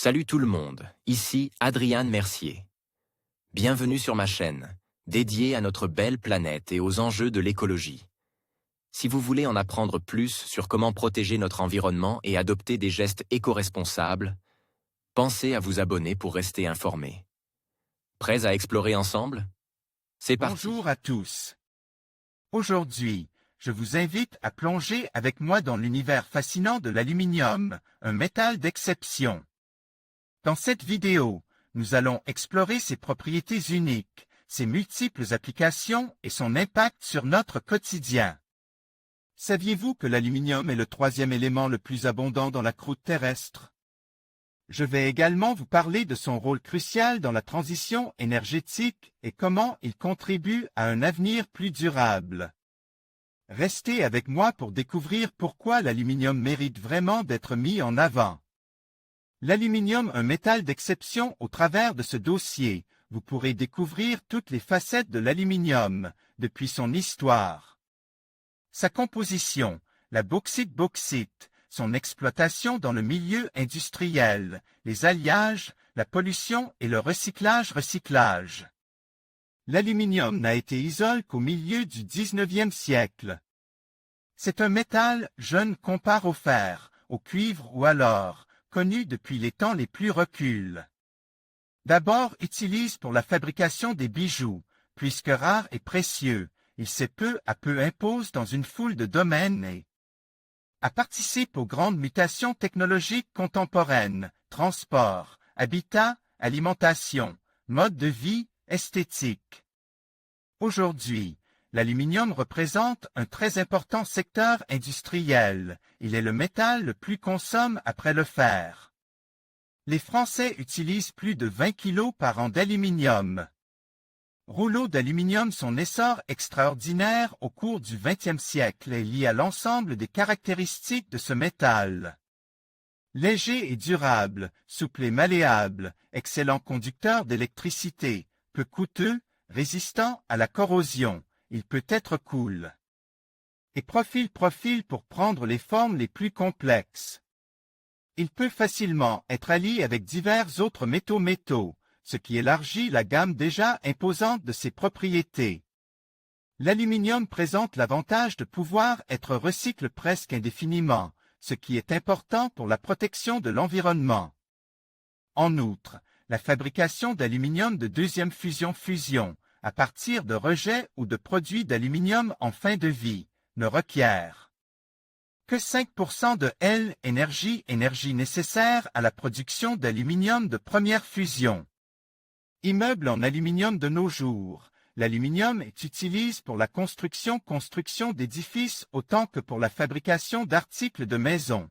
Salut tout le monde, ici Adrian Mercier. Bienvenue sur ma chaîne, dédiée à notre belle planète et aux enjeux de l'écologie. Si vous voulez en apprendre plus sur comment protéger notre environnement et adopter des gestes éco-responsables, pensez à vous abonner pour rester informé. Prêts à explorer ensemble? C'est parti. Bonjour à tous. Aujourd'hui, je vous invite à plonger avec moi dans l'univers fascinant de l'aluminium, un métal d'exception. Dans cette vidéo, nous allons explorer ses propriétés uniques, ses multiples applications et son impact sur notre quotidien. Saviez-vous que l'aluminium est le troisième élément le plus abondant dans la croûte terrestre? Je vais également vous parler de son rôle crucial dans la transition énergétique et comment il contribue à un avenir plus durable. Restez avec moi pour découvrir pourquoi l'aluminium mérite vraiment d'être mis en avant. L'aluminium, un métal d'exception. Au travers de ce dossier, vous pourrez découvrir toutes les facettes de l'aluminium, depuis son histoire. Sa composition, la bauxite, son exploitation dans le milieu industriel, les alliages, la pollution et le recyclage. L'aluminium n'a été isolé qu'au milieu du 19e siècle. C'est un métal jeune comparé au fer, au cuivre ou à l'or, connu depuis les temps les plus reculés. D'abord utilisé pour la fabrication des bijoux, puisque rare et précieux, il s'est peu à peu imposé dans une foule de domaines et a participé aux grandes mutations technologiques contemporaines, transport, habitat, alimentation, mode de vie, esthétique. Aujourd'hui, l'aluminium représente un très important secteur industriel. Il est le métal le plus consommé après le fer. Les Français utilisent plus de 20 kg par an d'aluminium. Rouleau d'aluminium. Son essor extraordinaire au cours du XXe siècle est lié à l'ensemble des caractéristiques de ce métal. Léger et durable, souple et malléable, excellent conducteur d'électricité, peu coûteux, résistant à la corrosion, il peut être cool. Et profil pour prendre les formes les plus complexes. Il peut facilement être allié avec divers autres métaux, ce qui élargit la gamme déjà imposante de ses propriétés. L'aluminium présente l'avantage de pouvoir être recyclé presque indéfiniment, ce qui est important pour la protection de l'environnement. En outre, la fabrication d'aluminium de deuxième fusion, à partir de rejets ou de produits d'aluminium en fin de vie, ne requiert que 5% de l'énergie nécessaire à la production d'aluminium de première fusion. Immeuble en aluminium de nos jours, l'aluminium est utilisé pour la construction d'édifices autant que pour la fabrication d'articles de maison.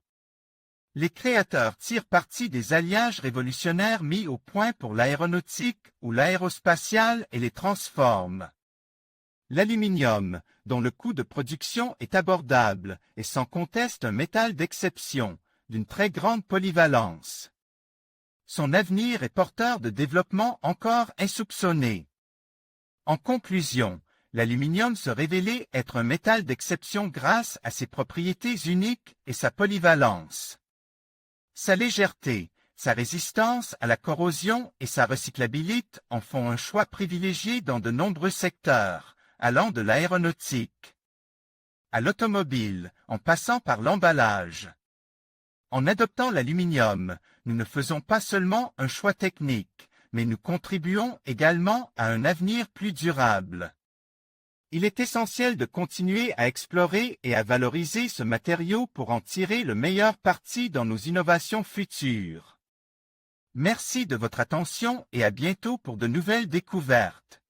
Les créateurs tirent parti des alliages révolutionnaires mis au point pour l'aéronautique ou l'aérospatiale et les transforment. L'aluminium, dont le coût de production est abordable, est sans conteste un métal d'exception, d'une très grande polyvalence. Son avenir est porteur de développement encore insoupçonné. En conclusion, l'aluminium se révélait être un métal d'exception grâce à ses propriétés uniques et sa polyvalence. Sa légèreté, sa résistance à la corrosion et sa recyclabilité en font un choix privilégié dans de nombreux secteurs, allant de l'aéronautique à l'automobile, en passant par l'emballage. En adoptant l'aluminium, nous ne faisons pas seulement un choix technique, mais nous contribuons également à un avenir plus durable. Il est essentiel de continuer à explorer et à valoriser ce matériau pour en tirer le meilleur parti dans nos innovations futures. Merci de votre attention et à bientôt pour de nouvelles découvertes.